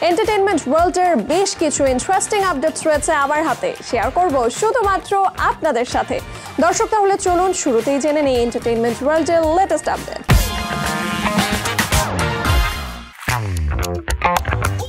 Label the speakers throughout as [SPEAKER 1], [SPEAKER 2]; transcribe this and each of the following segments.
[SPEAKER 1] Entertainment ওয়ার্ল্ডের বেশ কিছু ইন্টারেস্টিং আপডেটস রয়েছে আমার হাতে, শেয়ার করব শুধুমাত্র আপনাদের সাথে। দর্শক, তাহলে চলুন শুরুতেই জেনে নেই এন্টারটেইনমেন্ট ওয়ার্ল্ডের লেটেস্ট আপডেট।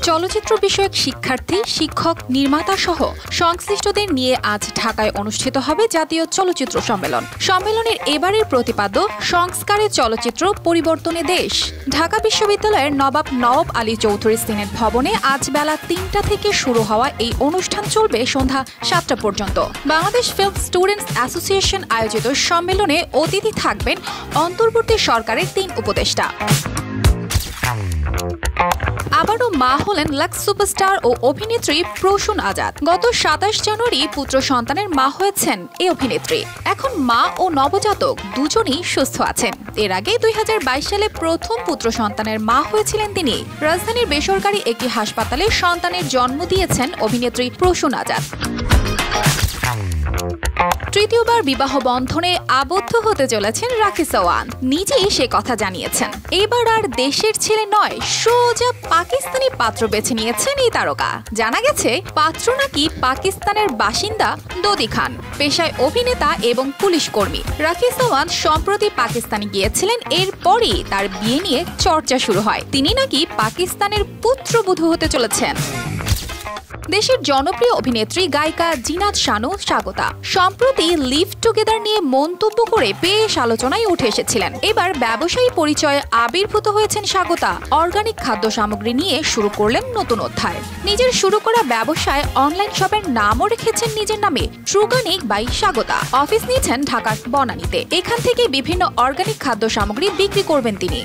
[SPEAKER 2] চলচ্চিত্র বিষয়ক শিক্ষার্থী, শিক্ষক, নির্মাতা সহ সংশ্লিষ্টদের নিয়ে আজ ঢাকায় অনুষ্ঠিত হবে জাতীয় চলচ্চিত্র সম্মেলন। সম্মেলনের এবারের প্রতিপাদ্য সংস্কারে চলচ্চিত্র, পরিবর্তনে দেশ। ঢাকা বিশ্ববিদ্যালয়ের নবাব নওয়াব আলী চৌধুরী সিনেট ভবনে আজ বেলা ৩টা থেকে শুরু হওয়া এই অনুষ্ঠান চলবে সন্ধ্যা ৭টা পর্যন্ত। বাংলাদেশ ফিল্ম স্টুডেন্টস অ্যাসোসিয়েশন আয়োজিত সম্মেলনে অতিথি থাকবেন অন্তর্বর্তী সরকারের ৩ উপদেষ্টা। আবারও মা হলেন লাক্স সুপারস্টার ও অভিনেত্রী প্রসূন আজাদ। গত ২৭ জানুয়ারি পুত্র সন্তানের মা হয়েছেন এই অভিনেত্রী। এখন মা ও নবজাতক দুজনই সুস্থ আছেন। এর আগে ২০২২ সালে প্রথম পুত্র সন্তানের মা হয়েছিলেন তিনি। রাজধানীর বেসরকারি একটি হাসপাতালে সন্তানের জন্ম দিয়েছেন অভিনেত্রী প্রসূন আজাদ। তৃতীয়বার বিবাহ বন্ধনে আবদ্ধ হতে চলেছেন রাখি চৌহান। নিজেই সে কথা জানিয়েছেন। এবার আর দেশের ছেলে নয়, সোজা পাকিস্তানি পাত্র বেছে নিয়েছেন এই তারকা। জানা গেছে পাত্র নাকি পাকিস্তানের বাসিন্দা দোদি খান, পেশায় অভিনেতা এবং পুলিশ কর্মী। রাখি চৌহান সম্প্রতি পাকিস্তানে গিয়েছিলেন, এরপরই তার বিয়ে নিয়ে চর্চা শুরু হয়। তিনি নাকি পাকিস্তানের পুত্রবধূ হতে চলেছেন। দেশের জনপ্রিয় অভিনেত্রী গায়িকা জিনাত শানু স্বাগতা সম্প্রতি লিভ টুগেদার নিয়ে মন্তব্য করে বেশ আলোচনায় উঠে এসেছিলেন। এবার ব্যবসায়ী পরিচয়ে আবির্ভূত হয়েছেন স্বাগতা। অর্গানিক খাদ্য সামগ্রী নিয়ে শুরু করলেন নতুন অধ্যায়। নিজের শুরু করা ব্যবসায় অনলাইন শপের নামও রেখেছেন নিজের নামে, ট্রুগানিক বাই স্বাগতা। অফিস নিয়েছেন ঢাকার বনানীতে। এখান থেকে বিভিন্ন অর্গানিক খাদ্য সামগ্রী বিক্রি করবেন তিনি।